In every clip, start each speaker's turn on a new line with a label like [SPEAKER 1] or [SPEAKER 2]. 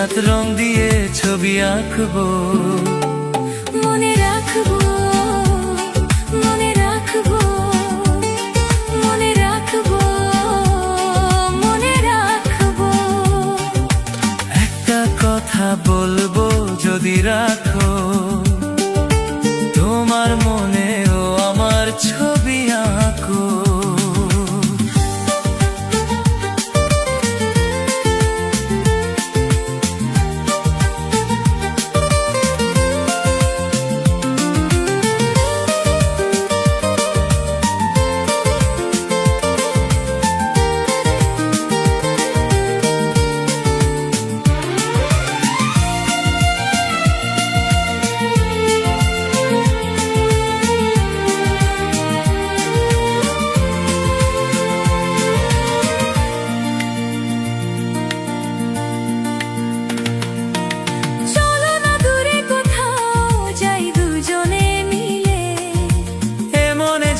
[SPEAKER 1] সাত রং দিয়ে ছবি আঁকবো।
[SPEAKER 2] মনে রাখবো, মনে রাখবো, মনে রাখবো, মনে রাখবো।
[SPEAKER 1] একটা কথা বলবো যদি রাখো, তোমার মনেও আমার ছবি আঁকো।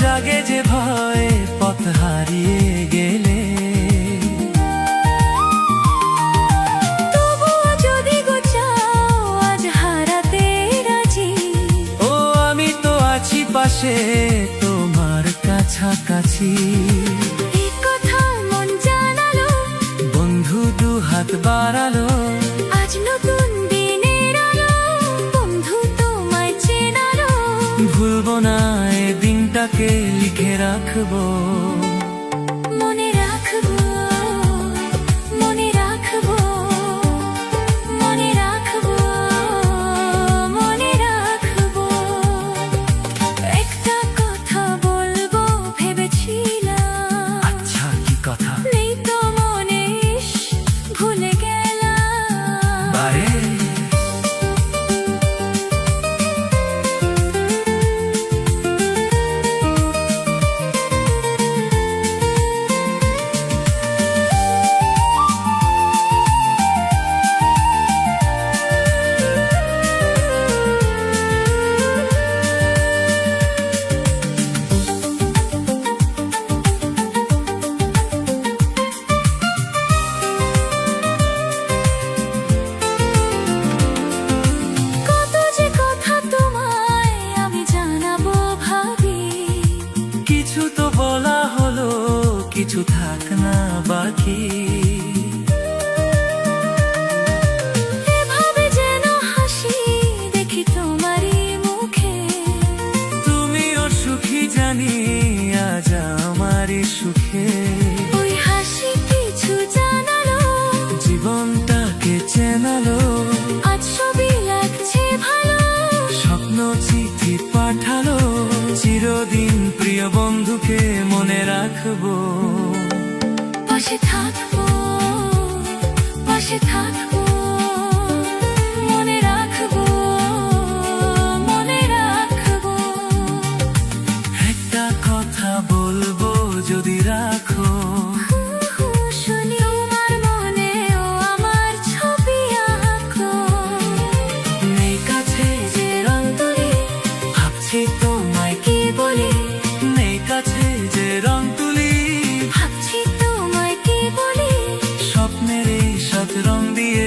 [SPEAKER 1] জাগে যে ভয় পথ হারিয়ে গেলে,
[SPEAKER 2] তবুও যদি গো চাও আজ হারাতে রাজি।
[SPEAKER 1] ও আমি তো আছি পাশে তোমার কাছাকাছি।
[SPEAKER 2] এই কথা মন জানালো,
[SPEAKER 1] বন্ধু দু হাত বাড়ালো,
[SPEAKER 2] আজ নতুন দিনের আলো, বন্ধু তোমায় চেনালো।
[SPEAKER 1] ভুলবো না এ দিনটাকে, লিখে রাখবো।
[SPEAKER 2] মনে রাখবো, মনে রাখবো, মনে রাখবো, মনে রাখবো। একটা কথা বলবো ভেবেছিলাম,
[SPEAKER 1] আচ্ছা কি কথা?
[SPEAKER 2] নেই তো মনে, ইস, ভুলে গেলাম।
[SPEAKER 1] বারে কিছু থাক না বাকি,
[SPEAKER 2] এভাবে যেন হাসি দেখি তোমারই মুখে।
[SPEAKER 1] তুমিও সুখী জানি আজ আমারই সুখে।
[SPEAKER 2] ওই হাসি কিছু জানালো,
[SPEAKER 1] জীবনটাকে চেনালো,
[SPEAKER 2] আজ সবই লাগছে ভালো।
[SPEAKER 1] স্বপ্ন চিঠি পাঠালো, চিরদিন প্রিয় বন্ধুকে মনে রাখবো।
[SPEAKER 2] পাশে থাকবো, পাশে থাকবো, মনে রাখবো, মনে রাখবো।
[SPEAKER 1] একটা কথা বলবো যদি রাখো,
[SPEAKER 2] শুনি তোমার মনেও আমার ছবি আঁকো।
[SPEAKER 1] নেই কাছে
[SPEAKER 2] যে রং তুলি,
[SPEAKER 1] ভাবছি তোমায় কি বলি। নেই কাছে যে রং তুলি,
[SPEAKER 2] ভাবছি তোমায় কি বলি।
[SPEAKER 1] স্বপ্নের এই সাত রং দিয়ে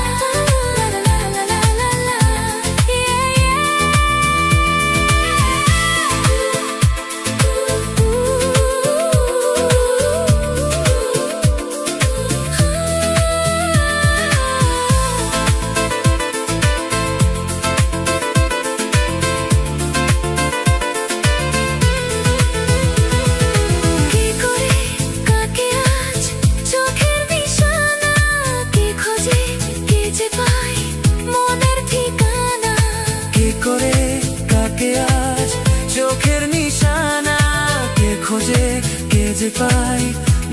[SPEAKER 2] যে পাই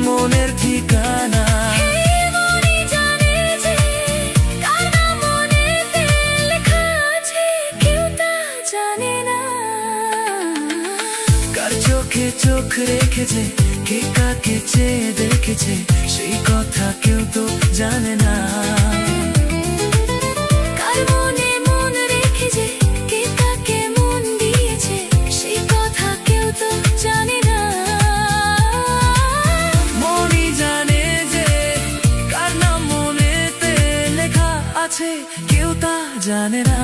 [SPEAKER 2] মনের ঠিকানা।
[SPEAKER 3] এই মনই জানে যে কার নাম মনেতে লেখা আছে, কেউ তা জানে না।
[SPEAKER 2] কার চোখে চোখ রেখেছে, কে কাকে চেয়ে দেখেছে, সেই কথা কেউ তো জানে না।
[SPEAKER 3] কার মনে মন রেখেছে, কে কাকে মন দিয়েছে, সেই কথা কেউ তো জানে না।
[SPEAKER 2] মনই জানে যে কার নাম মনেতে লেখা আছে, কেউ তা জানে না।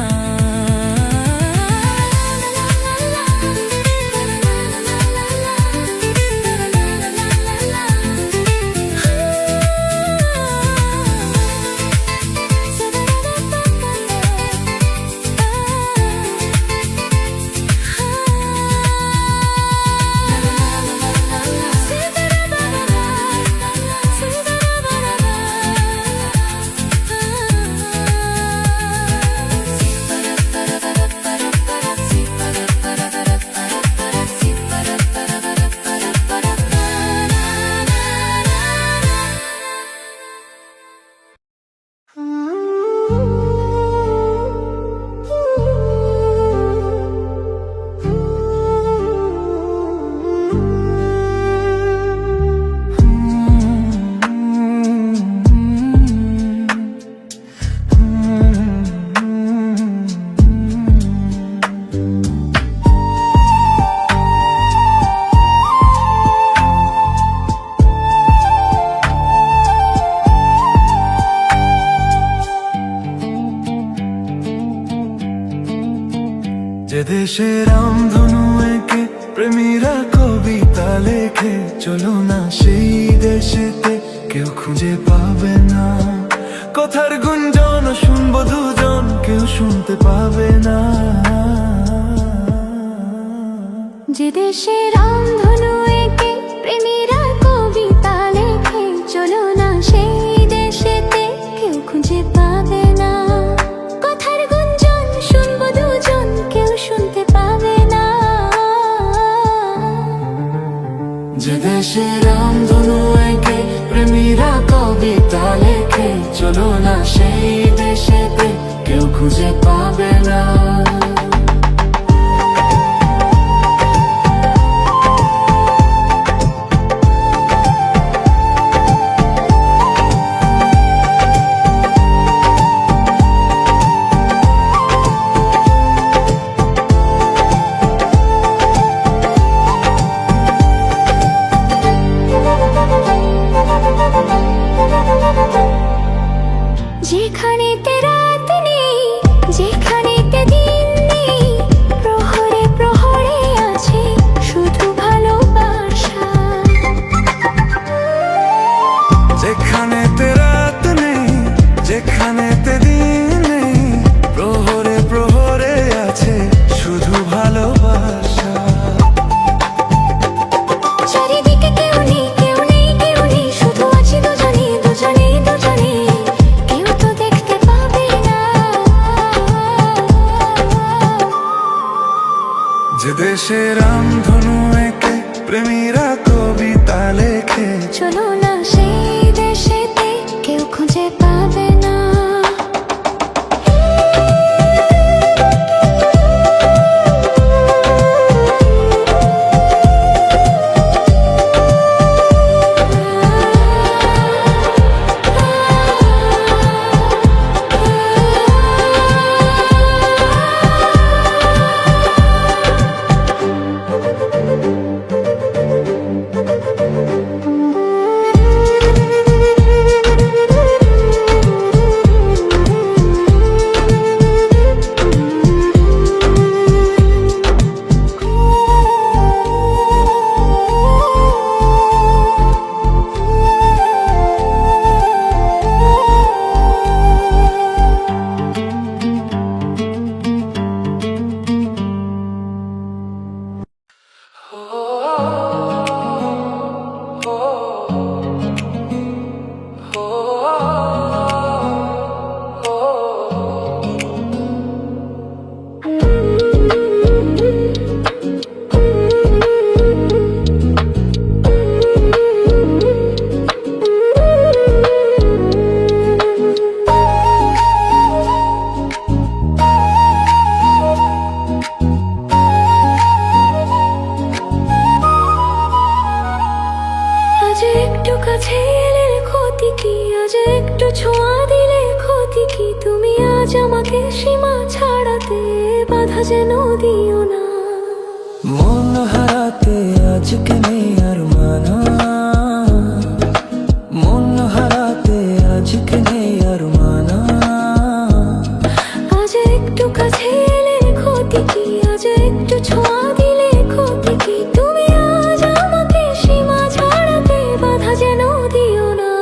[SPEAKER 2] যে দেশে রামধনু এঁকে প্রেমীরা কবিতা লেখে, চলো না সেই দেশেতে, কেউ খুঁজে পাবে না। কথার গুঞ্জন শুনবো দুজন, কেউ শুনতে পাবে না।
[SPEAKER 3] যে দেশে রামধনু এঁকে প্রেমীরা কবিতা লেখে, চলো না সেই দেশেতে, কেউ খুঁজে পাবে না। কথার গুঞ্জন শুনবো দুজন, কেউ শুনতে পাবে না।
[SPEAKER 2] যে দেশে রামধনু এঁকে প্রেমীরা কবিতা লেখে, চলো না সেই দেশেতে, কেউ খুঁজে পাবে না।
[SPEAKER 3] যেখানেতে রাত নেই, যেখানেতে দিন নেই, প্রহরে প্রহরে আছে শুধু ভালোবাসা।
[SPEAKER 2] যেখানেতে রাত নেই, যেখানেতে দিন নেই, প্রহরে প্রহরে আছে শুধু ভালোবাসা।
[SPEAKER 3] চারিদিকে কেউ নেই, কেউ নেই, কেউ নেই, শুধু আছি দুজনে, দুজনে, দুজনে, কেউ তো দেখতে পাবে না।
[SPEAKER 2] যে দেশে রামধনু এঁকে প্রেমীরা কবিতা লেখে,
[SPEAKER 3] চলো না সেই দেশেতে, কেউ খুঁজে পাবে না। আমাকে সীমা ছাড়াতে বাধা যেন দিও না।
[SPEAKER 2] মন হারাতে আজকে নেই আর মানা, মন হারাতে আজকে নেই আর মানা।
[SPEAKER 3] আজ একটু কাছে এলে ক্ষতি কি, আজ একটু ছোঁয়া দিলে ক্ষতি কি, তুমি আজ আমাকে সীমা ছাড়াতে বাধা যেন দিও না।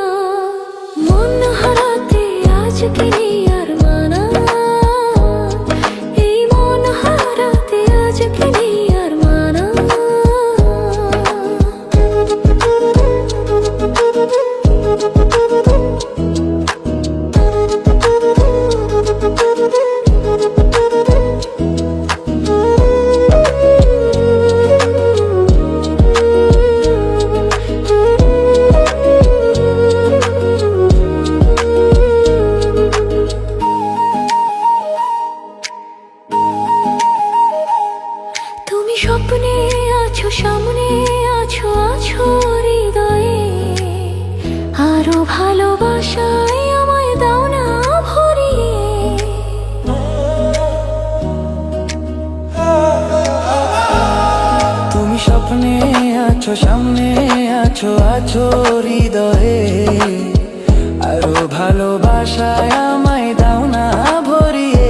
[SPEAKER 3] মন হারাতে আজকে নেই আর মানা, এই মন হারাতে আজকে নেই আর মানা। তুমি স্বপ্নে আছো, সামনে আছো, আছো হৃদয়ে, আরো ভালোবাসায় আমায় দাও না ভরিয়ে।
[SPEAKER 2] তুমি স্বপ্নে আছো, সামনে আছো, আছো হৃদয়ে, আরো ভালোবাসায় আমায় দাও না ভরিয়ে।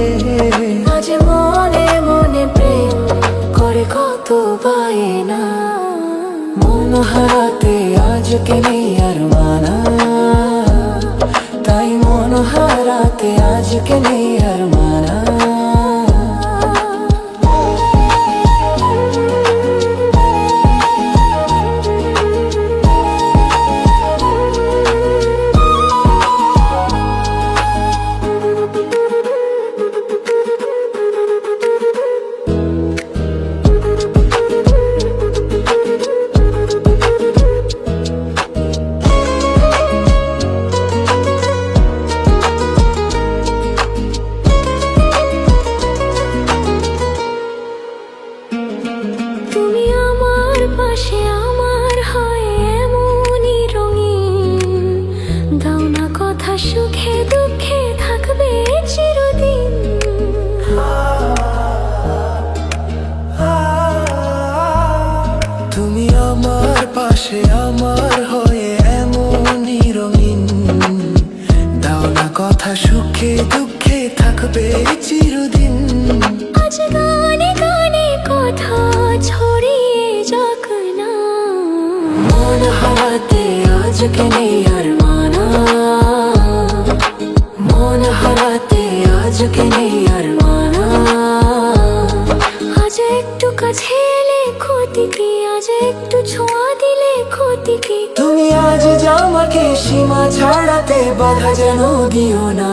[SPEAKER 3] আজ মনে মনে প্রেম করে কত বায়না,
[SPEAKER 2] মন হারাতে আজকে নেই আর মানা, তাই মন হারাতে আজকে নেই আর মানা।
[SPEAKER 3] তুমি আমার পাশে আমার হয় এমনই রঙিন, দাও না কথা সুখে দুঃখে থাকবে চিরদিন।
[SPEAKER 2] তুমি আমার পাশে আমার হয়ে এমনই রঙিন, দাও না কথা সুখে দুঃখে থাকবে চিরদিন।
[SPEAKER 3] আজ গানে গানে কথা ছড়িয়ে যাক না,
[SPEAKER 2] মন হারাতে আজকে নেই আর মানা, মন হারাতে আজকে নেই আর মানা।
[SPEAKER 3] আজ একটু কাছে এলে ক্ষতি কি, আজ একটু ছোঁয়া দিলে ক্ষতি কি,
[SPEAKER 2] তুমি আজ আমাকে সীমা ছাড়াতে বাধা যেন দিও না।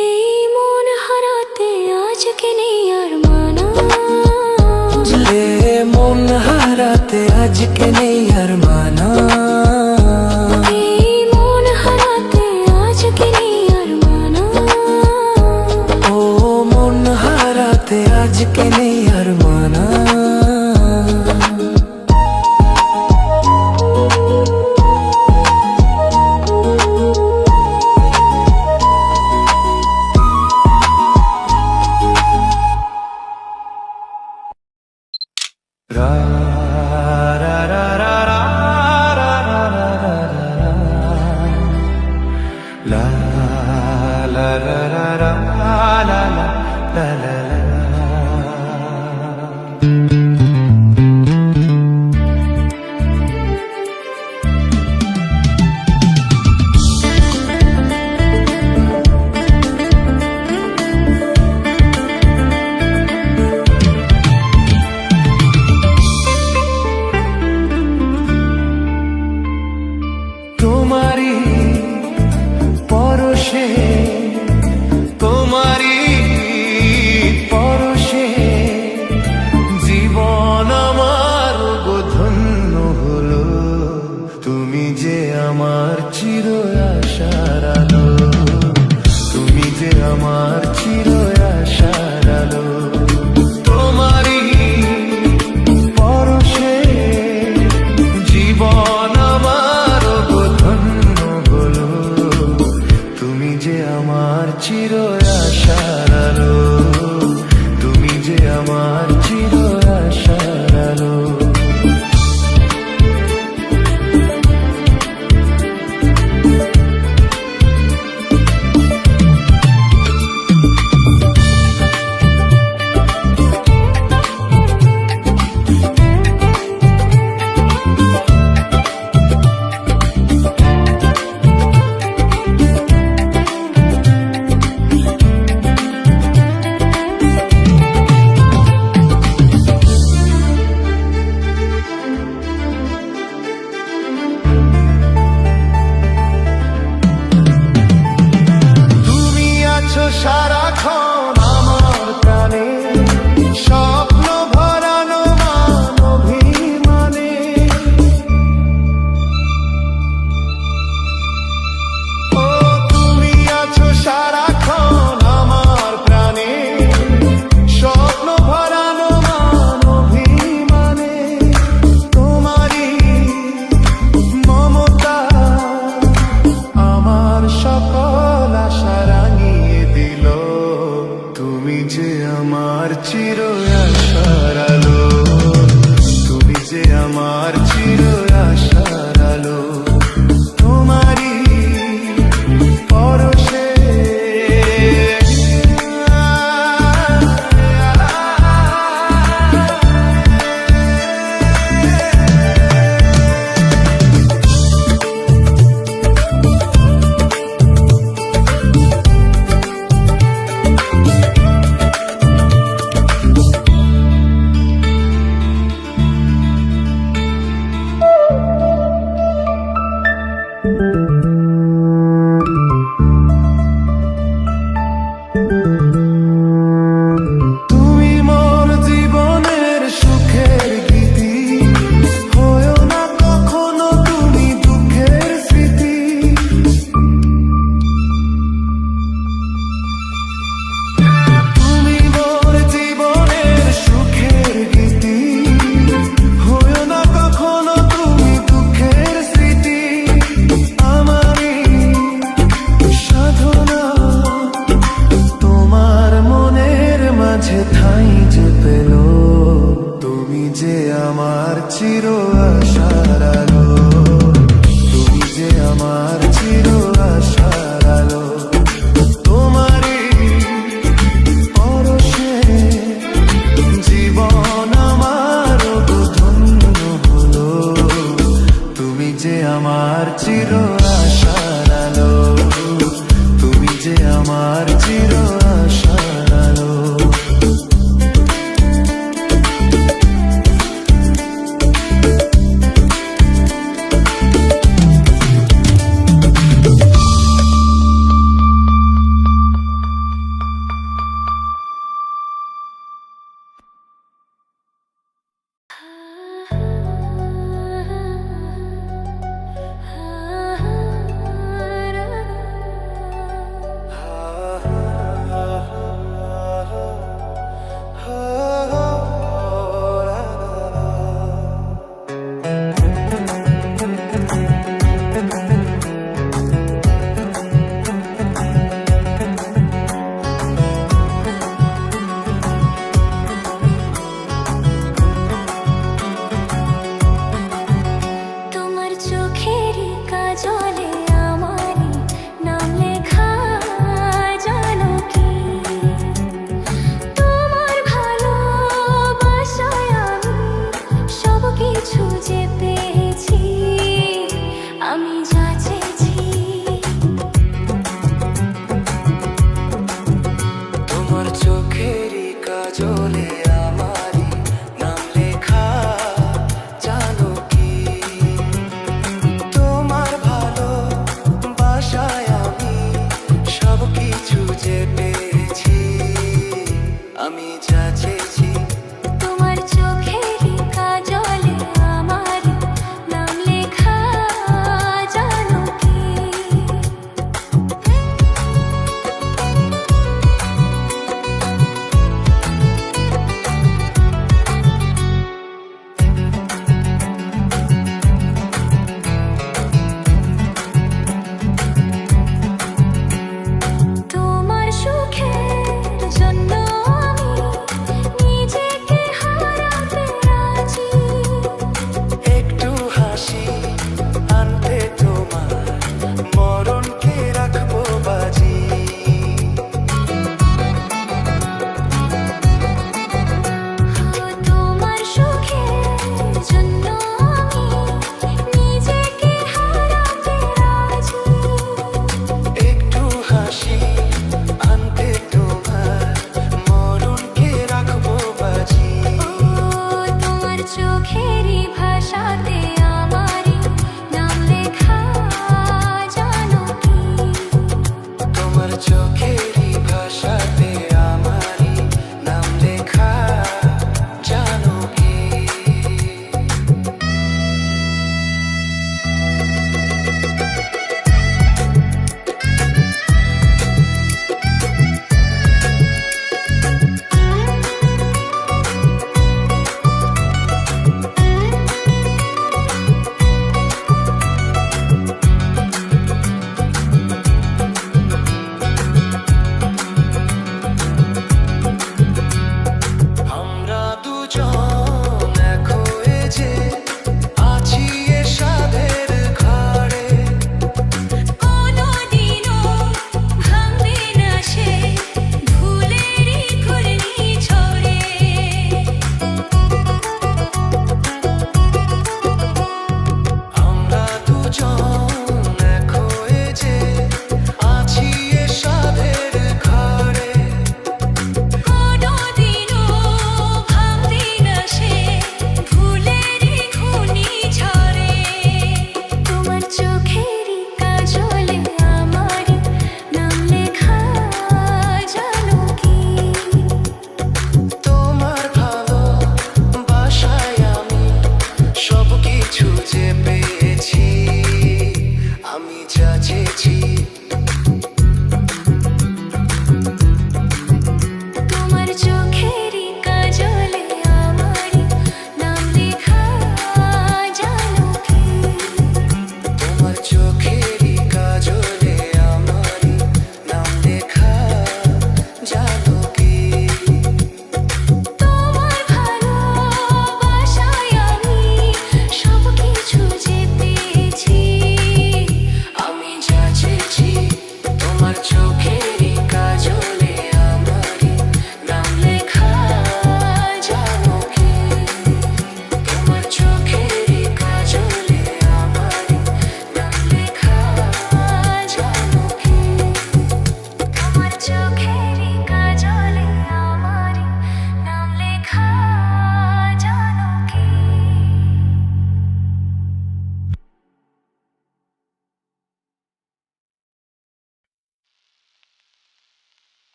[SPEAKER 3] এই মন হারাতে আজকে নেই আর মানা,
[SPEAKER 2] বুঝলে মন হারাতে আজকে নেই আর মানা,
[SPEAKER 3] এই মন হারাতে আজকে নেই আর মানা।
[SPEAKER 2] ও মন হারাতে আজকে নেই আর মানা। রা রা রা রা রা রা রা রা রা লা লা লা লা লা লা লা লা লা। তোমারি পরশে, তোমারি পরশে জীবন
[SPEAKER 4] আমার চির আশার আলো, তুমি যে আমার চির আশার আলো। তোমারই পরশে জীবন আমার ধন্য হলো, তুমি যে আমার চির আশার আলো, তুমি যে আমার চির আশার আলো।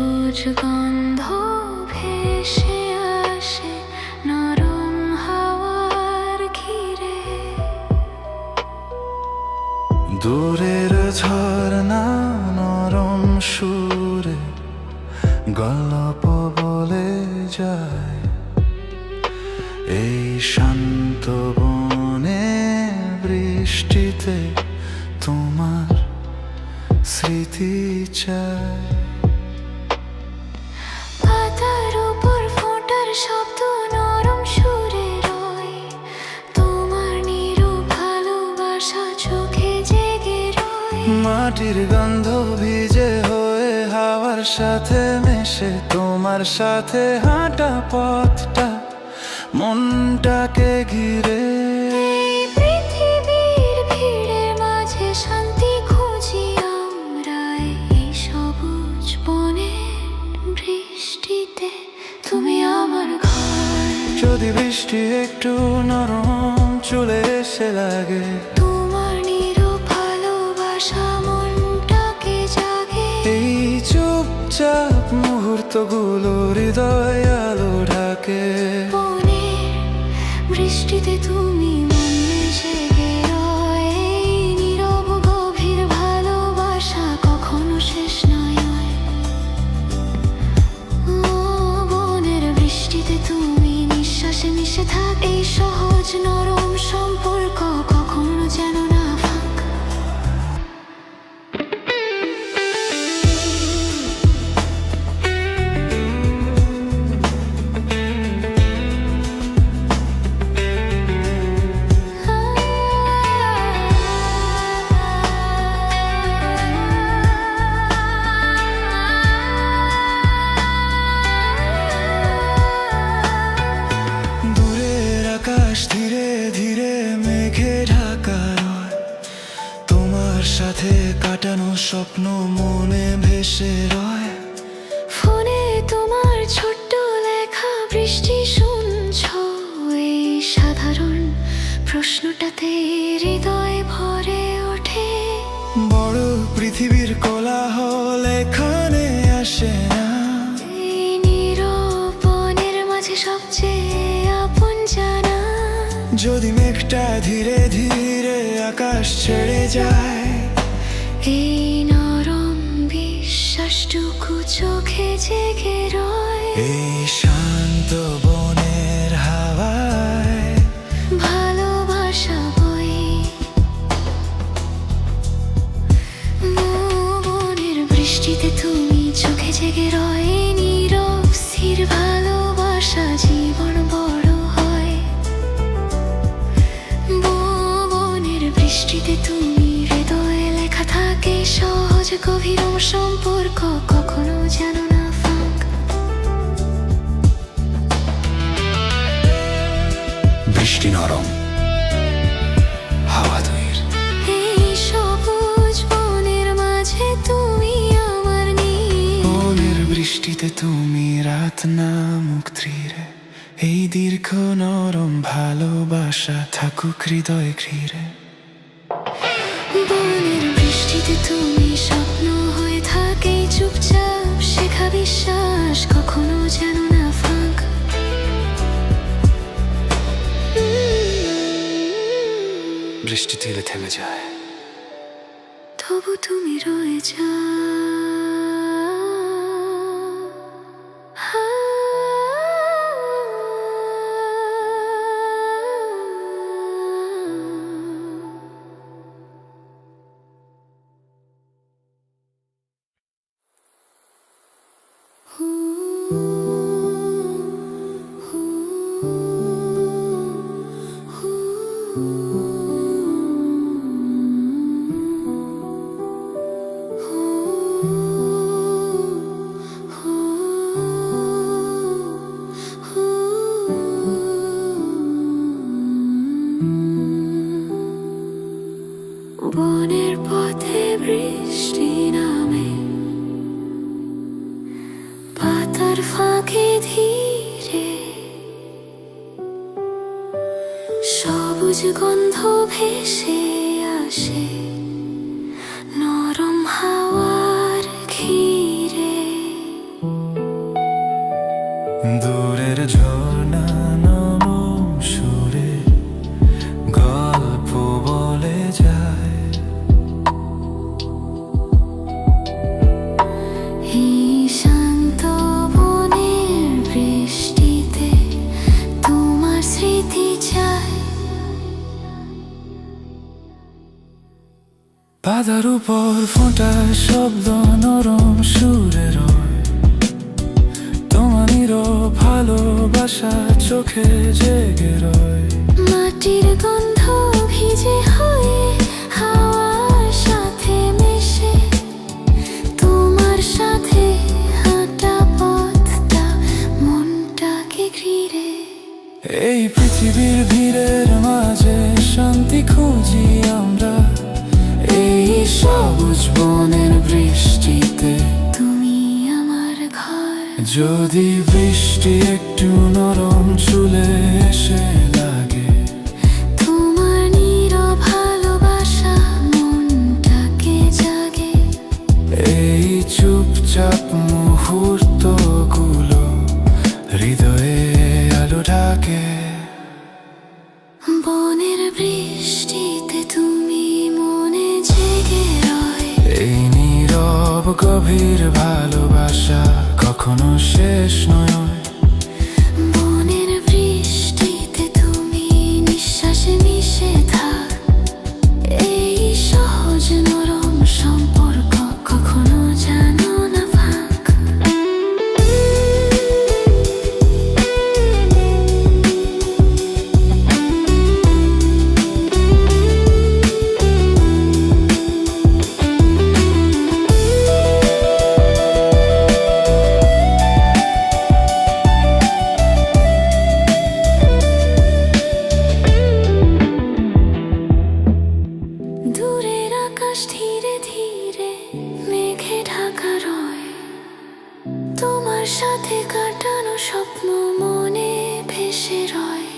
[SPEAKER 3] সবুজ গন্ধ ভেসে আসে নরম হাওয়ার ঘিরে।
[SPEAKER 4] দূরের ঝরনা নরম সুরে গল্প বলে যায়, এই শান্ত বনে বৃষ্টিতে তোমার স্মৃতি চায়।
[SPEAKER 3] পাতার উপর ফোঁটার শব্দ নরম সুরে রয়, তোমার নীরব ভালোবাসা চোখে জেগে রয়।
[SPEAKER 4] মাটির গন্ধ ভিজে হয়ে হাওয়ার সাথে মেশে, তোমার সাথে হাঁটা পথটা মনটাকে ঘিরে।
[SPEAKER 3] এই পৃথিবীর ভিড়ের মাঝে শান্তি খুঁজি আমরা, এই সবুজ বনে বৃষ্টিতে তুমি আমার ঘর।
[SPEAKER 4] যদি বৃষ্টি একটু নরম চলে এসে লাগে,
[SPEAKER 3] তোমার নীরব ভালোবাসা মনটাকে জাগে।
[SPEAKER 4] এই চুপচাপ মুহূর্তগুলো হৃদয় আলো ঢাকে।
[SPEAKER 3] বনের বৃষ্টিতে তুমি মনে জেগে রয়, এই নীরব গভীর ভালোবাসা কখনো শেষ নয়। ও বনের বৃষ্টিতে তুমি নিঃশ্বাসে মিশে থাক, এই সহজ নরম সম্পর্ক কখনো যেন না ফাঁক।
[SPEAKER 4] দূরের আকাশ ধীরে ধীরে মেঘে ঢাকা রয়, তোমার সাথে কাটানো স্বপ্ন মনে ভেসে রয়।
[SPEAKER 3] ফোনে তোমার ছোট্ট লেখা বৃষ্টি শুনছো, এই সাধারণ প্রশ্নটাতে হৃদয় ভরে ওঠে।
[SPEAKER 4] বড় পৃথিবীর কোলাহল এখানে আসে না,
[SPEAKER 3] এই নীরব বনের মাঝে সবচেয়ে আপন জানা।
[SPEAKER 4] যদি মেঘটা ধীরে ধীরে আকাশ ছেড়ে যায়,
[SPEAKER 3] এই নরম বিশ্বাসটুকু চোখে জেগে রয়।
[SPEAKER 4] এই শান্ত বনের হাওয়ায়
[SPEAKER 3] ভালোবাসা বই বনের বৃষ্টিতে তুমি চোখে জেগে রয়, নীরব স্থির ভালোবাসা জীবন বড় হয়। বনের বৃষ্টিতে তুমি হৃদয়ে লেখা থাকে, সহজ গভীর সম্পর্ক কখনো যেন না ফাঁক।
[SPEAKER 4] বৃষ্টি নরম হাওয়া তৈর,
[SPEAKER 3] এই সবুজ বনের মাঝে তুমি আমার নীড়।
[SPEAKER 4] বনের বৃষ্টিতে তুমি রাত না মুক্তিরে, এই দীর্ঘ নরম ভালোবাসা থাকুক হৃদয় ঘিরে।
[SPEAKER 3] বনের বৃষ্টিতে তুমি স্বপ্ন হয়ে থাকে, চুপচাপ শেখা বিশ্বাস কখনো যেন না ফাঁক।
[SPEAKER 4] বৃষ্টি থেমে থেমে যায়,
[SPEAKER 3] তবু তুমি রয়ে যাও। বনের পথে বৃষ্টি নামে, পাতার ফাঁকে ধীরে সবুজ গন্ধ ভেসে আসে নরম হাওয়ার ঘিরে।
[SPEAKER 4] দূরের ঝর্ণা নরম সুরে গল্প বলে যায়।
[SPEAKER 3] এই শান্ত বনের বৃষ্টিতে তোমার স্মৃতি চায়।
[SPEAKER 4] পাতার উপর ফোঁটা শব্দ নরম সুরে রয়, তোমার নীরব ভালোবাসা চোখে জেগে রয়।
[SPEAKER 3] মাটির গন্ধ ভিজে হয়ে হাওয়ার সাথে মেশে, তোমার সাথে হাঁটা পথটা মনটাকে ঘিরে।
[SPEAKER 4] এই পৃথিবীর ভিড়ের মাঝে শান্তি খুঁজি আমরা, এই সবুজ বনের বৃষ্টিতে
[SPEAKER 3] তুমি আমার ঘর।
[SPEAKER 4] যদি বৃষ্টি একটু নরম চুলে এসে লাগে,
[SPEAKER 3] তোমার নীরব ভালোবাসা মনটাকে জাগে।
[SPEAKER 4] এই চুপচাপ মুহূর্তগুলো হৃদয়ে আলো ঢাকে।
[SPEAKER 3] বনের বৃষ্টিতে তুমি মনে জেগে রয়।
[SPEAKER 4] এই নীরব গভীর ভালোবাসা কখনো শেষ নয়।
[SPEAKER 3] বনের বৃষ্টিতে তুমি নিঃশ্বাসে মিশে থাক। এই সহজ নরম সম্পর্ক কখনো জানো না ফাঁক। দূরের আকাশ ধীরে ধীরে মেঘে ঢাকা রয়। তোমার সাথে কাটানো স্বপ্ন মনে ভেসে রয়।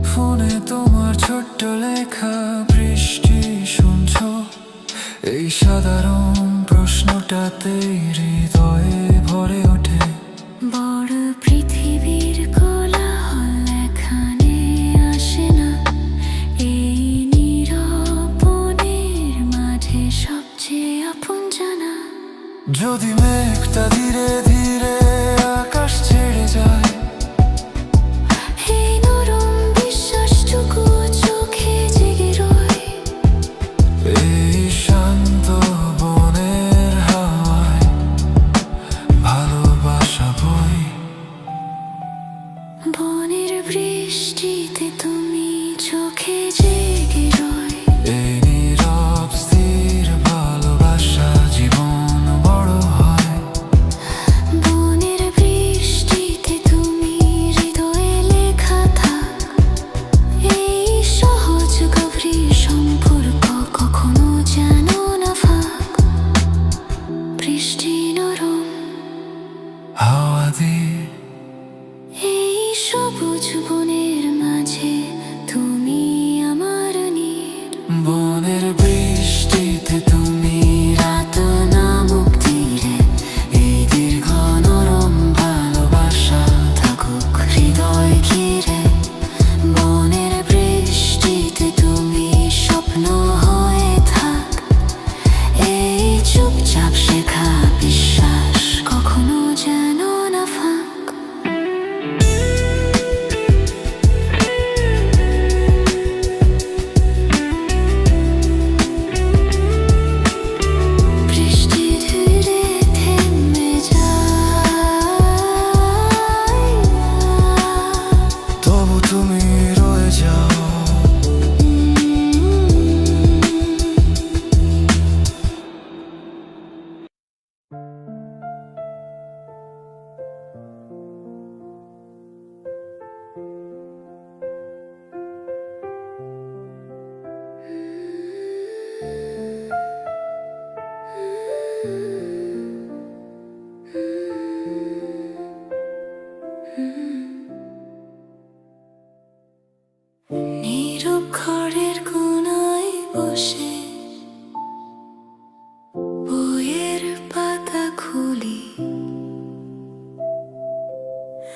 [SPEAKER 4] ফোনে তোমার ছোট্ট লেখা বৃষ্টি শুনছো, এই সাধারণ প্রশ্নটাতেই হৃদয়ে ভরে ওঠে।
[SPEAKER 3] বড় পৃথিবীর কোলাহল এখানে আসে না, এই নীরব বনের মাঝে সবচেয়ে আপন জানা।
[SPEAKER 4] যদি মেঘটা ধীরে ধীরে আকাশ ছেড়ে যায়,
[SPEAKER 3] এই নরম বিশ্বাসটুকু চোখে জেগে রয়।
[SPEAKER 4] এই শান্ত বনের হাওয়ায় ভালোবাসা বই।
[SPEAKER 3] বনের বৃষ্টিতে তুমি চোখে জেগে রয়।
[SPEAKER 4] এই নীরব স্থির ভালোবাসা জীবন বড় হয়।
[SPEAKER 3] বনের বৃষ্টিতে তুমি হৃদয়ে লেখা থাক। এই সহজ গভীর সম্পর্ক কখনো জানো না ফাঁক। বৃষ্টি নরম
[SPEAKER 4] হাওয়া দিয়ে
[SPEAKER 3] এই সবুজ বনের মাঝে তুমি আমার নীর।
[SPEAKER 4] বনের বৃষ্টিতে তুমি
[SPEAKER 3] রাত নামুক তীরে এই দীর্ঘ নরম ভালোবাসা থাকুক হৃদয় ঘিরে। বনের বৃষ্টিতে তুমি স্বপ্ন হয়ে থাক। এই চুপচাপ শেখা বিশ্বাস কখনো যেন না ফাঁক।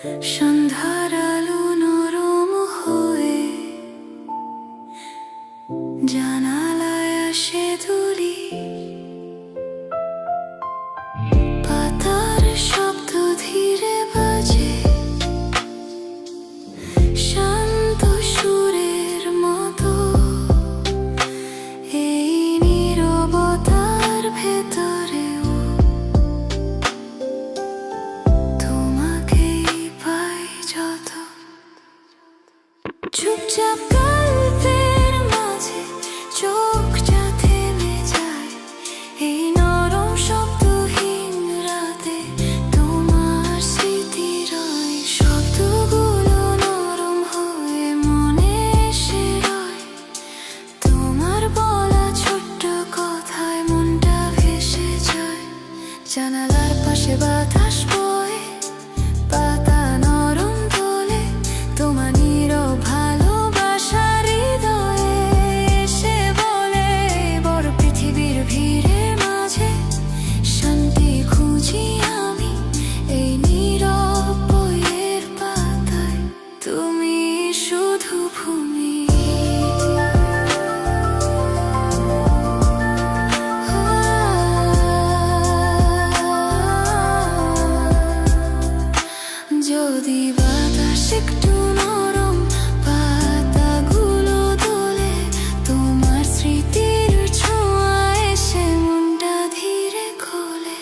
[SPEAKER 3] সন্ধ্যার আলো নরম হয়ে জানালায় আসে ধুলি, পাতার শব্দ ধীরে বাজে শান্ত সুরের মতো। এই নীরবতার ভেতরেও তোমাকেই পাই যত। চুপচাপ গল্পের মাঝে চোখটা থেমে যায়, এই নরম শব্দহীন রাতে তোমার স্মৃতি রয়। শব্দগুলো নরম হয়ে মনে এসে রয়, তোমার বলা ছোট্ট কথায় মনটা ভেসে যায়। জানালার পাশে বাতাস বয়, পাতা নরম তোলে, তোমার নীরব ভালোবাসা হৃদয়ে এসে বলে। বড় পৃথিবীর ভিড়ের মাঝে শান্তি খুঁজি আমি, এই নীরব বইয়ের পাতায় তুমি শুধু ভূমি। যদি বাতাস একটু নরম পাতাগুলো তোলে, তোমার স্মৃতির ছোঁয়া এসে মনটা ধীরে খোলে।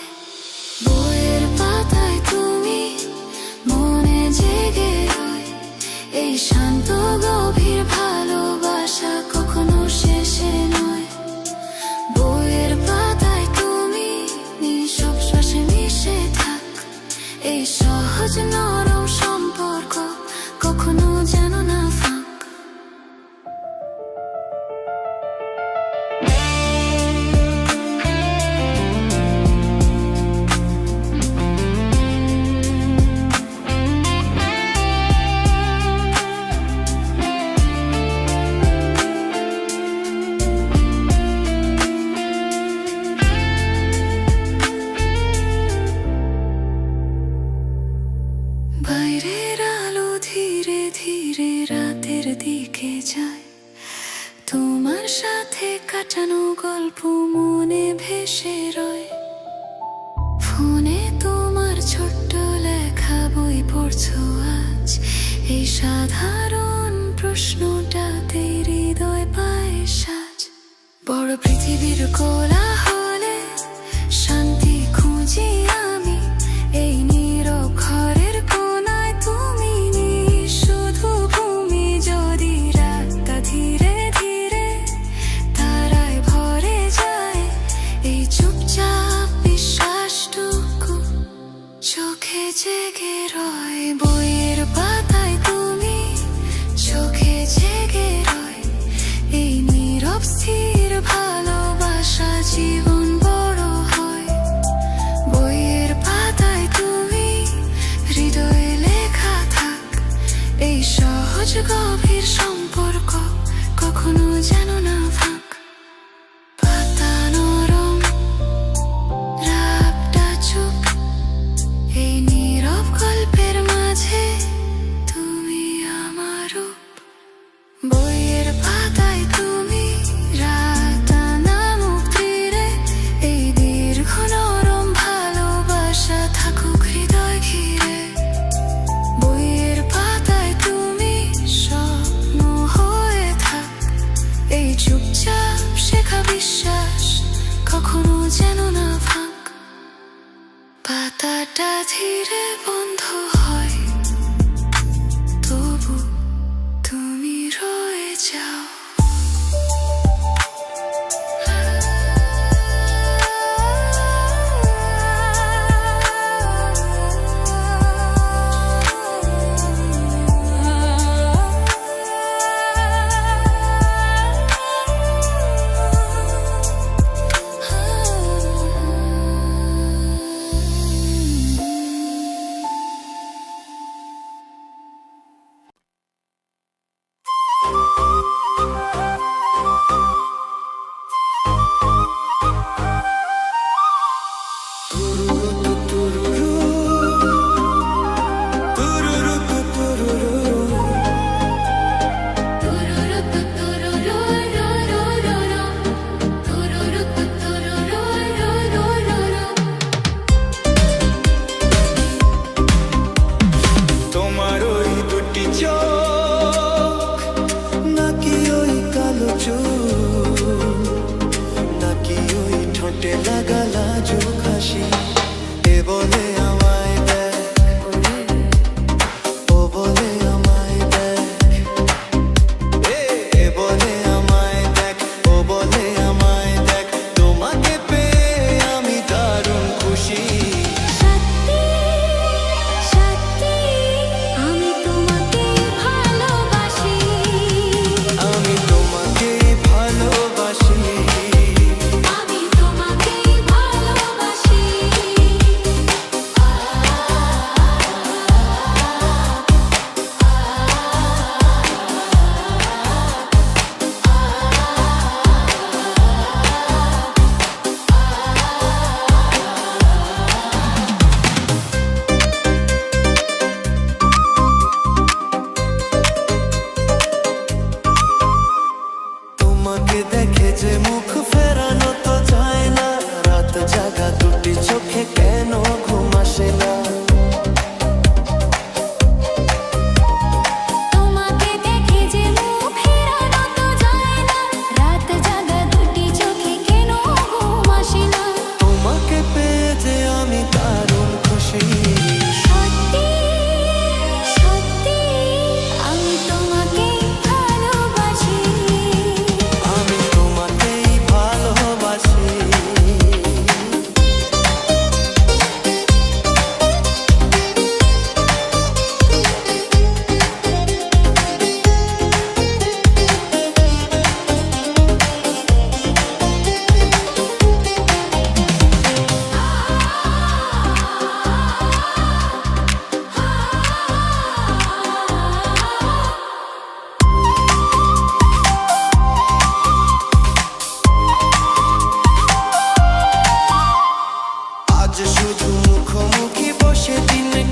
[SPEAKER 3] বইয়ের পাতায় তুমি মনে জেগে রয়, এই শান্ত গভীর ভালোবাসা কখনো শেষে নয়। বইয়ের পাতায় তুমি নিঃশব্দ শ্বাসে মিশে থাক, এই সহজ নরম সম্পর্ক কখনো যেন না ফাঁক। বাইরের আলো ধীরে ধীরে রাতের দিকে যায়, তোমার সাথে কাটানো গল্প মনে ভেসে রয়। ফোনে তোমার ছোট্ট লেখা বই পড়ছো আজ, এই সাধারণ প্রশ্নটাতে হৃদয় পায় সাজ। বড় পৃথিবীর কোলাহলে শান্তি খুঁজি আমি, এই নীরব ঘরের কোনায় তুমি শুধু ভূমি। যদি রাতটা ধীরে ধীরে তারায় ভরে যায়, এই চুপচাপ বিশ্বাসটুকু চোখে জেগে রয়। বইয়ের পাতায় তুমি চোখে জেগে রয়, এই নীরব স্থির ভালোবাসা জীবন বড় হয়। বইয়ের পাতায় তুমি হৃদয়ে লেখা থাক, এই সহজ গভীর সম্পর্ক কখনো যেন না ফাঁক। পাতা নরম রাতটা চুপ, এই নীরব গল্পের মাঝে তুমি আমার রূপ। বইয়ের পাতায় তুমি রাতা নামুক তীরে, এই দীর্ঘ নরম ভালোবাসা থাকুক হৃদয় ঘিরে। বইয়ের পাতায় তুমি স্বপ্ন হয়ে থাক, এই চুপচাপ শেখা বিশ্বাস কখনো যেন না ফাঁক। পাতাটা ধীরে বন্ধ হয়, তবু তুমি রয়ে যাও।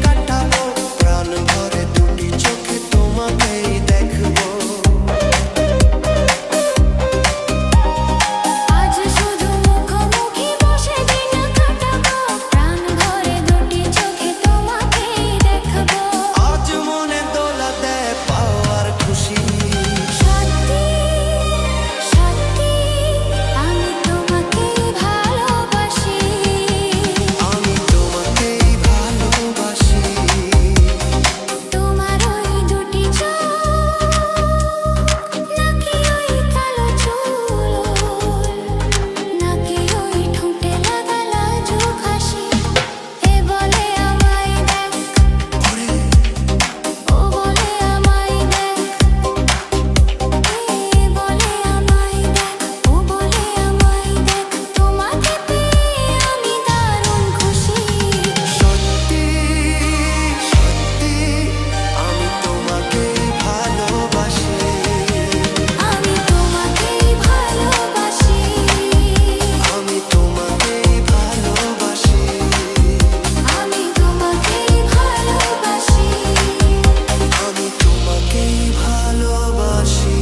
[SPEAKER 2] কাটাবো প্রাণ ভরে দুটি চোখে তোমাকেই দেখবো
[SPEAKER 3] আজ শুধু মুখোমুখি বসে দিন কাটাবো প্রাণ ভরে দুটি চোখে তোমাকেই দেখবো
[SPEAKER 2] আজ মনে দোলা দেয় পাওয়ার খুশি
[SPEAKER 3] সত্যি সত্যি আমি তোমাকেই ভালোবাসি
[SPEAKER 2] আমি তোমাকেই ভালোবাসি
[SPEAKER 3] তোমার ওই দুটি চোখ নাকি ওই কালো চুল নাকি ওই ঠোঁটে লাগা লাজুক হাসি এ বলে আমায় দেখ ও বলে আমায় দেখ এ বলে আমায় দেখ ও বলে আমায় দেখ তোমাকে পেয়ে আমি দারুণ খুশি
[SPEAKER 2] সত্যি সত্যি আমি তোমাকেই ভালোবাসি
[SPEAKER 3] আমি তোমাকেই ভালোবাসি
[SPEAKER 2] আমি তোমাকেই ভালোবাসি
[SPEAKER 3] আমি তোমাকেই ভালোবাসি
[SPEAKER 2] আমি তোমাকেই ভালোবাসি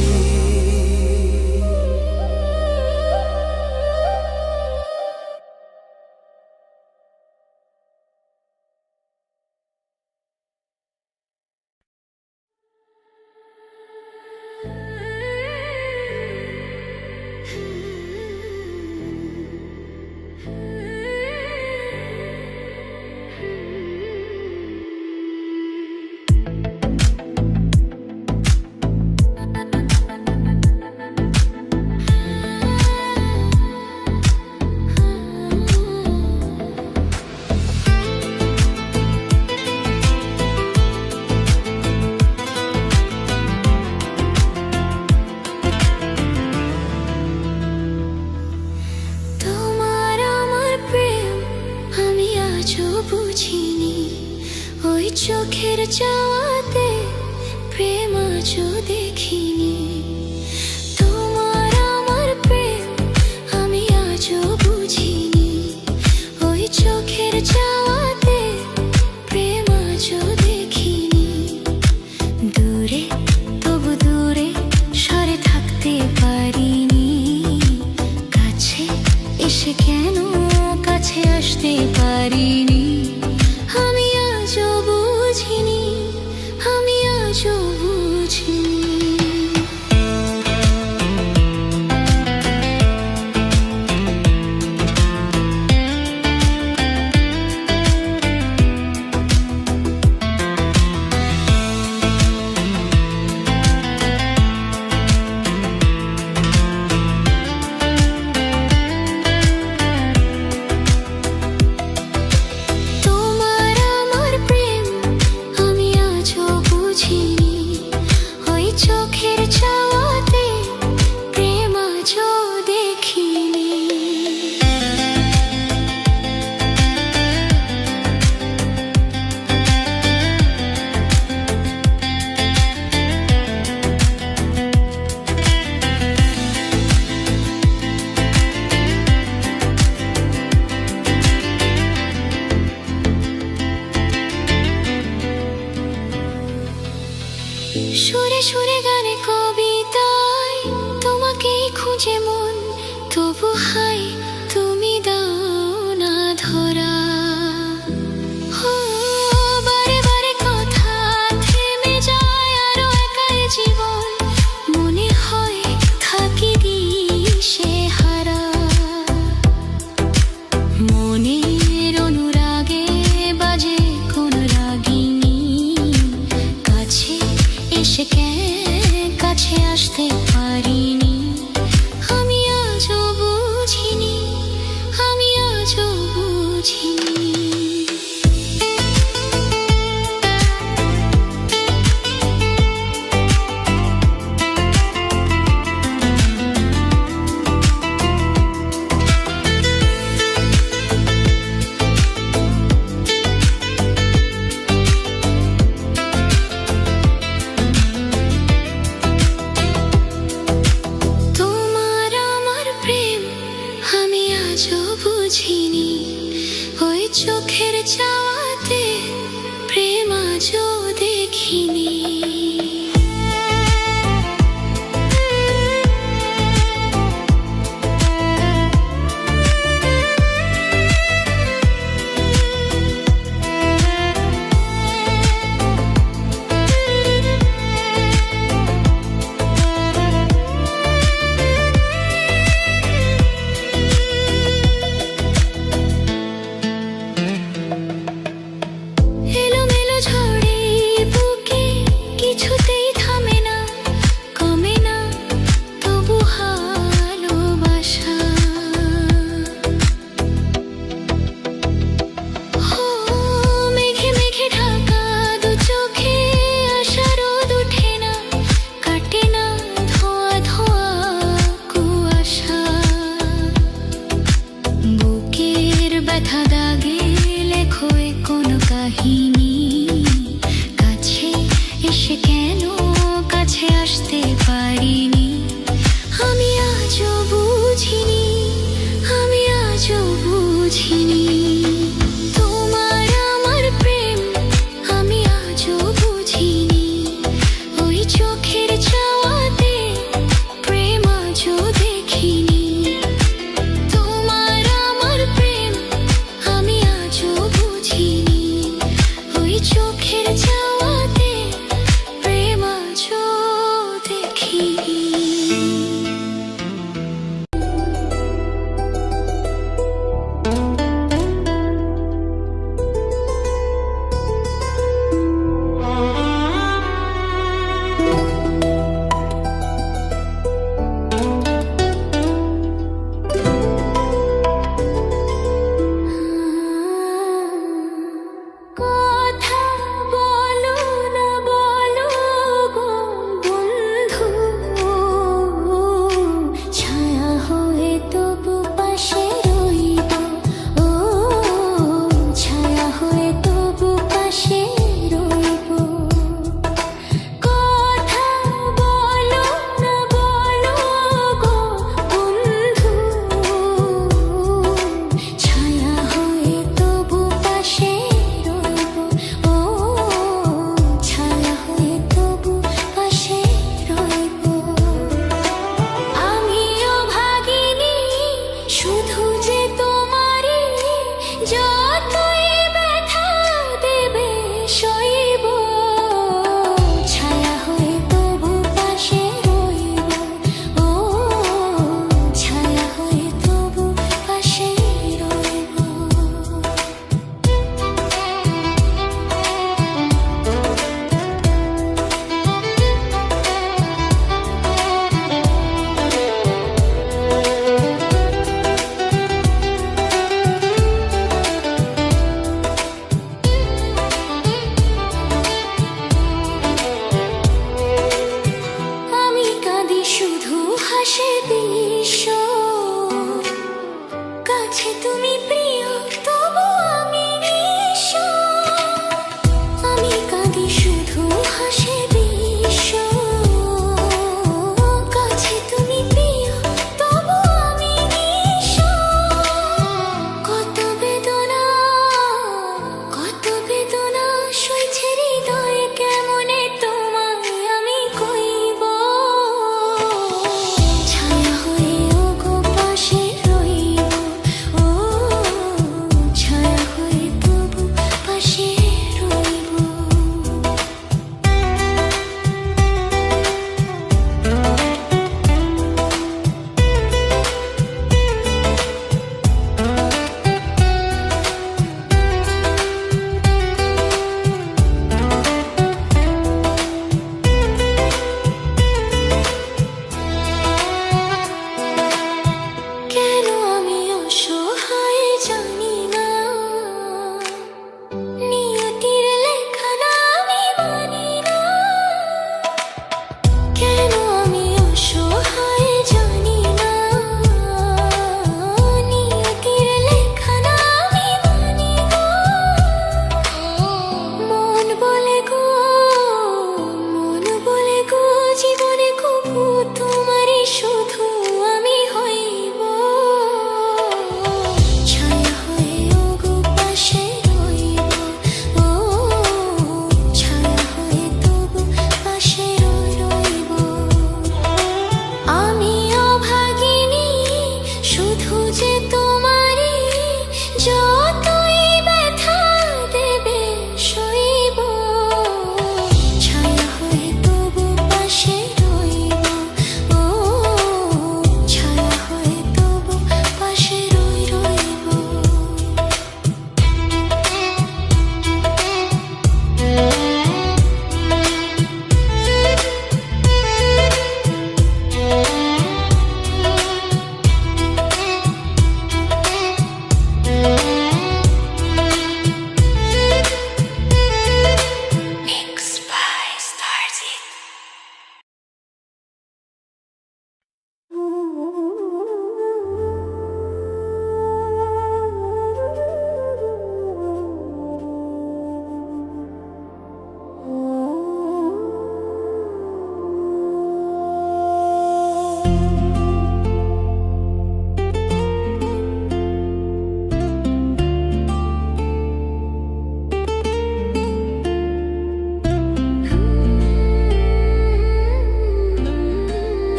[SPEAKER 3] তোমার আমার প্রেম আমি আজও বুঝিনি ওই চোখের চাওয়াতে প্রেম আজও দেখিনি তোমার আমার প্রেম আমি আজও বুঝিনি ওই চোখের চাওয়াতে প্রেম আজও দেখিনি দূরে তবু দূরে সরে থাকতে পারিনি কাছে এসে কেন কাছে আসতে পারিনি আমি আজও বুঝিনি আমি আজও বুঝিনি তোমার আমার প্রেম আমি আজও বুঝিনি ওই চোখের চাওয়াতে প্রেম আজও দেখিনি সুরে সুরে গানে কবিতায় তোমাকেই খুঁজে মন তবু হাই তুমি দাও না ধরা ও বারে বারে কথা থেমে যায় আরো একাই জীবন মনে হয় থাকি দিশে হারা মনের অনুরাগে বাজে কোন রাগিনী কাছে এসে কাছে আসতে পারিনি আমি আজও বুঝিনি আমি আজও বুঝিনি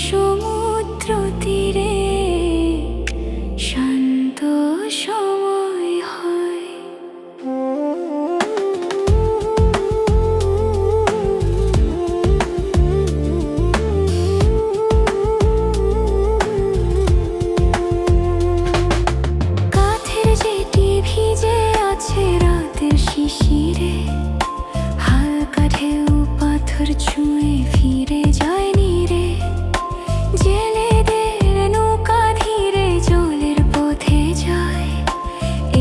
[SPEAKER 3] সমুদ্র তীরে শান্ত সময় হয়। কাঠের যেটি ভিজে আছে রাতের শিশিরে, হালকা ঢেউ পাথর ছুঁয়ে ফিরে যায়নি রে। জেলেদের নৌকা ধীরে জলের পথে যায়,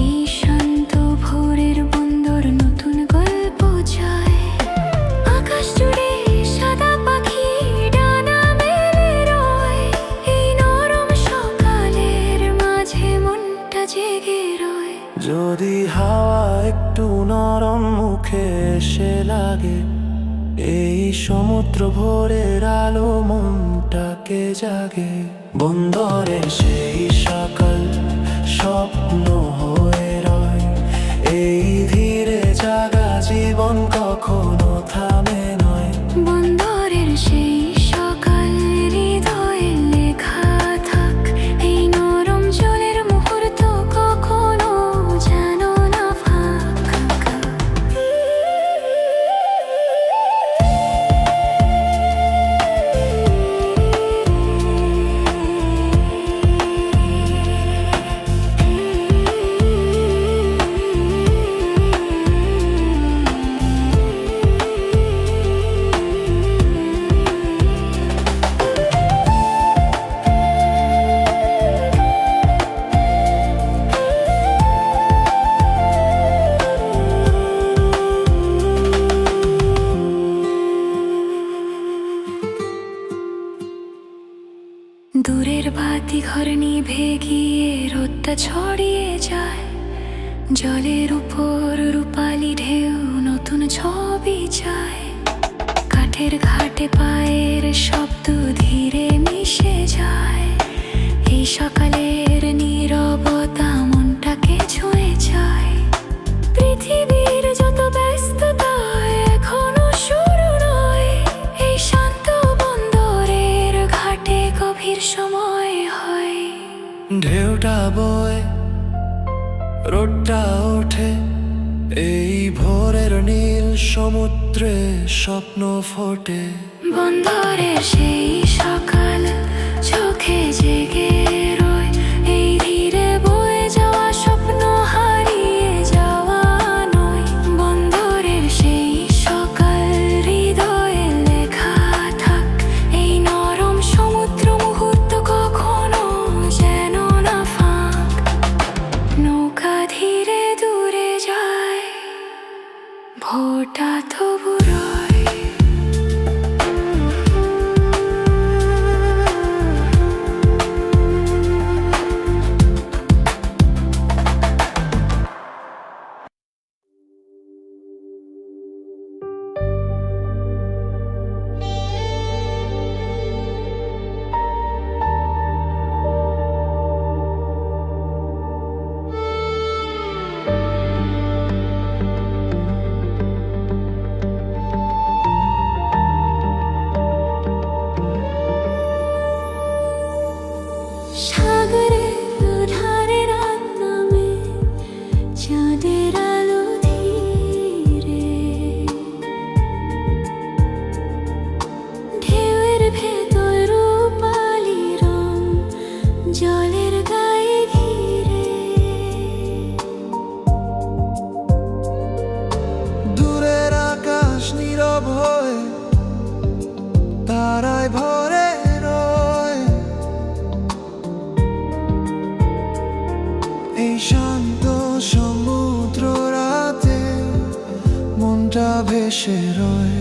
[SPEAKER 3] এই শান্ত ভোরের বন্দর নতুন গল্প চায়। আকাশ জুড়ে সাদা পাখি ডানা মেলে রয়, এই নরম সকালের মাঝে মনটা জেগে রয়।
[SPEAKER 4] যদি হাওয়া একটু নরম মুখে এসে লাগে, এই সমুদ্র ভোরের আলো মনটাকে জাগে। বন্দরের সেই সকাল স্বপ্ন হয়ে রয়, এই ধীরে জাগা জীবন কখনো থামে নয়।
[SPEAKER 3] বন্দরের সেই সকাল হৃদয়ে লেখা থাক, এই নরম জলের মুহূর্ত কখনো যেন না ফাঁকা। দূরের বাতি ঘর নিভে গিয়ে রোদটা ছড়িয়ে যায়, জলের উপর রূপালি ঢেউ নতুন ছবি চায়। কাঠের ঘাটে পায়ের শব্দ ধীরে মিশে যায়, এই সকালের নীরবতা মনটাকে ছুঁয়ে যায়। পৃথিবীর যত ব্যস্ততা এখনো শুরু নয়, এই শান্ত বন্দরের ঘাটে গভীর সময় হয়।
[SPEAKER 4] ঢেউটা বয়, রোদটা ওঠে, এই ভোরের নীল সমুদ্রে স্বপ্ন ফোটে।
[SPEAKER 3] বন্দরের সেই সকাল চোখে জেগে রয়, এই ধীরে বয়ে যাওয়া স্বপ্ন হারিয়ে যাওয়া নয়। বন্দরের সেই সকাল হৃদয়ে লেখা থাক, এই নরম সমুদ্র মুহূর্ত কখনো যেন না ফাঁক। নৌকা ধীরে দূরে যায়, ভোরটা তবু রয়। সাগরের ধারে রাত নামে, চাঁদের আলো ধীরে, ঢেউয়ের ভেতর রূপালি রং জলের গায়ে ঘিরে।
[SPEAKER 4] দূরের আকাশ নীরব হয়ে তারায় ভরে রয়, এই শান্ত সমুদ্র রাতে মনটা ভেসে রয়।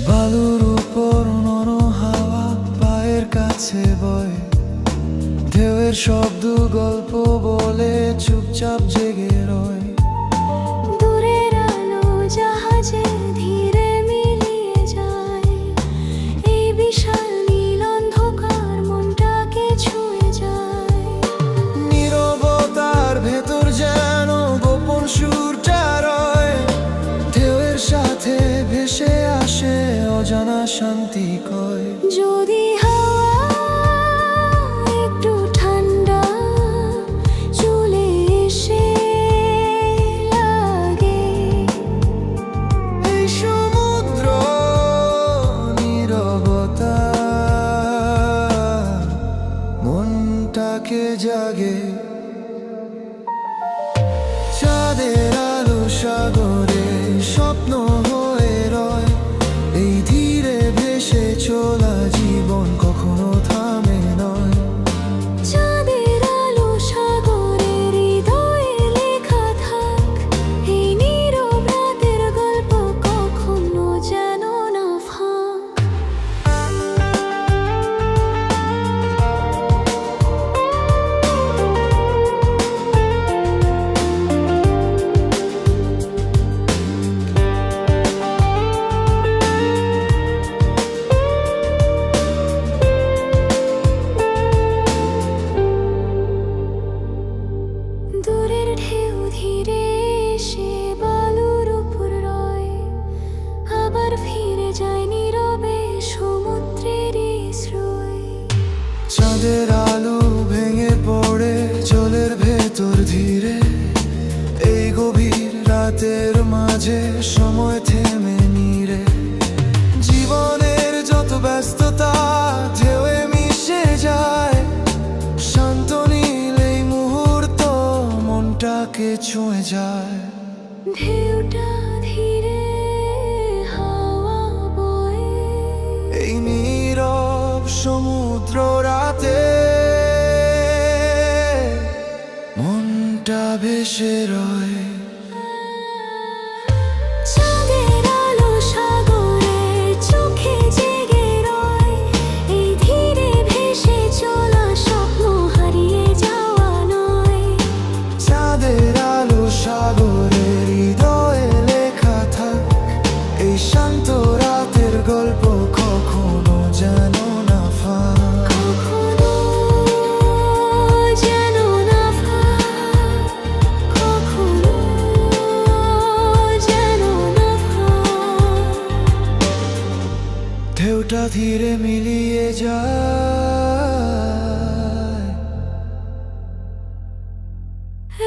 [SPEAKER 4] বালুর উপর নরম হাওয়া পায়ের কাছে বয়, ঢেউয়ের শব্দ গল্প বলে চুপচাপ জেগে রয়।
[SPEAKER 3] দূরের আলো জাহাজে ধীরে মিলিয়ে যায়, এই বিশাল নীল অন্ধকার মনটাকে ছুঁয়ে যায়।
[SPEAKER 4] নীরবতার ভেতর যেন গোপন সুরটা রয়, ঢেউয়ের সাথে ভেসে অজানা শান্তি কয়।
[SPEAKER 3] যদি হাওয়া একটু ঠান্ডা চলে এসে লাগে,
[SPEAKER 4] এই সমুদ্র নীরবতা মনটাকে জাগে। চাঁদের আলো সাগরে স্বপ্ন হয়ে রয়, এই ধীরে ভেসে চলা জীবন কখনো থামে নয়।
[SPEAKER 3] চাঁদের আলো সাগরের হৃদয়ে লেখা থাক, এই নীরব রাতের গল্প কখনো যেন না ফাঁক। দূরের ঢেউ ধীরে এসে বালুর উপর রয়, আবার ফিরে যায় নীরবে সমুদ্রেরই স্রোয়।
[SPEAKER 4] চাঁদের আলো ভেঙে পড়ে জলের ভেতর ধীরে, এই গভীর রাতের মাঝে সময় থেমে নিরে। জীবনের যত ব্যস্ততা ঢেউয়ে মিশে যায়, শান্ত নীল এই মুহূর্ত মনটাকে ছুঁয়ে যায়।
[SPEAKER 3] ঢেউটা ধীরে হাওয়া বয়ে,
[SPEAKER 4] এই নীরব সমুদ্র রাতে মনটা ভেসে রয়।
[SPEAKER 3] চাঁদের আলো সাগরের চোখে জেগে রয়, এই ধীরে ভেসে চলা স্বপ্ন হারিয়ে যাওয়া নয়।
[SPEAKER 4] চাঁদের আলো সাগরের হৃদয়ে লেখা থাক, এই শান্ত রাতের গল্প কখনো যেন না ফাঁক।
[SPEAKER 3] কখনো যেন না ফাঁক, কখনো যেন না ফাঁক।
[SPEAKER 4] ঢেউটা ধীরে মিলিয়ে যায়,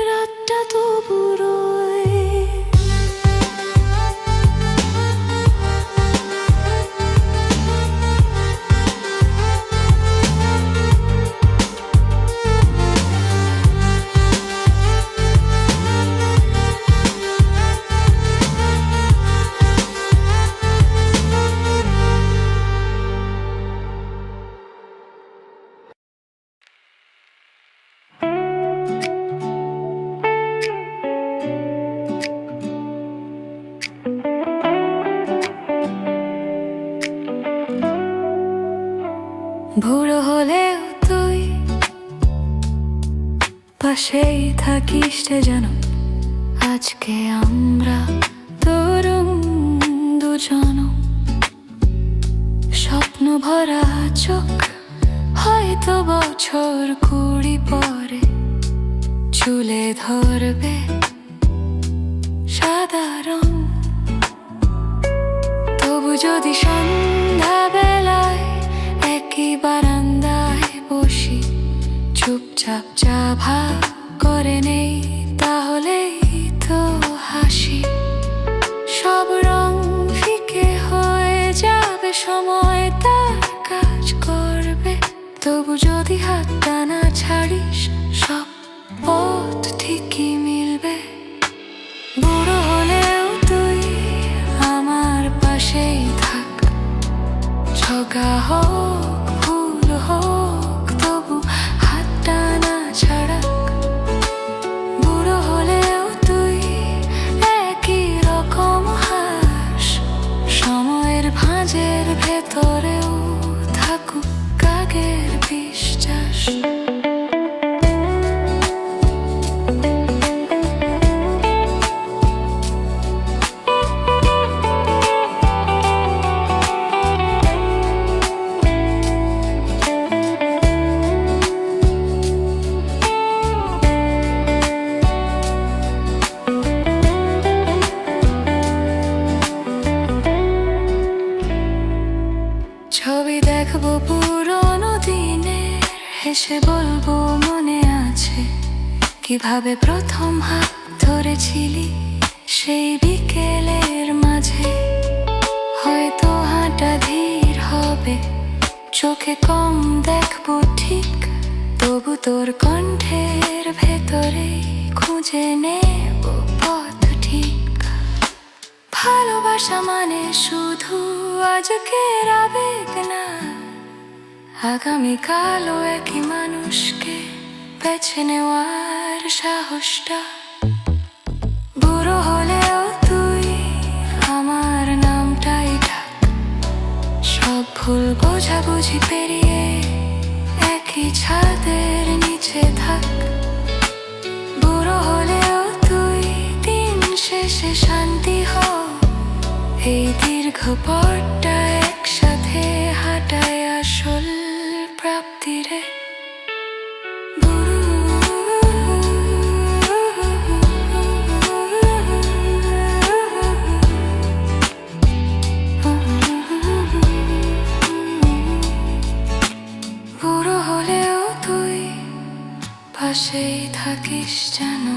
[SPEAKER 3] রাতটা তবু রয়। বুড়ো হলেও তুই পাশেই থাকিস রে যেন, আজকে আমরা তরুণ দুজন। স্বপ্ন ভরা চোখ হয়তো বছর 20 পরে চুলে ধরবে সাদা রং। তবু যদি সন্ধ্যা বেলায় একই বারান্দায় বসি, চুপচাপ চা ভাগ করে নেই, তাহলেই তো হাসি। সব রং ফিকে হয়ে যাবে, সময় তার কাজ করবে। তবু যদি হাতটা না ছাড়িস, সব পথ ঠিকই মিলবে। বুড়ো হলেও তুই আমার পাশেই থাক, ঝগা হোক ভুল হোক, তবু হাতটা না ছাড়াক। বুড়ো হলেও তুই একই রকম হাস, সময়ের ভাঁজের ভেতরেও থাকুক কাগের বিশ্বাস। ফিরবো পুরোনো দিনের, হেসে বলবো মনে আছে কিভাবে প্রথম হাত ধরেছিলি সেই বিকেলের মাঝে। হয়তো হাঁটা ধীর হবে, চোখে কম দেখবো ঠিক, তবু তোর কণ্ঠের ভেতরে খুঁজে নেব পথ ঠিক। ভালোবাসা মানে শুধু আজকের আবেগ না, আগামীকালও একই মানুষকে বেছে নেওয়ার সাহসটা। বুড়ো হলেও তুই আমার নামটাই ডাক, সব ভুল বোঝাবুঝি পেরিয়ে একই ছাদের নিচে থাক। বুড়ো হলেও তুই দিন শেষে শান্তি হ, এই দীর্ঘ পথটা একসাথে হাঁটায় আসল প্রাপ্তি রে। বুড়ো হলেও তুই পাশেই থাকিস জানো।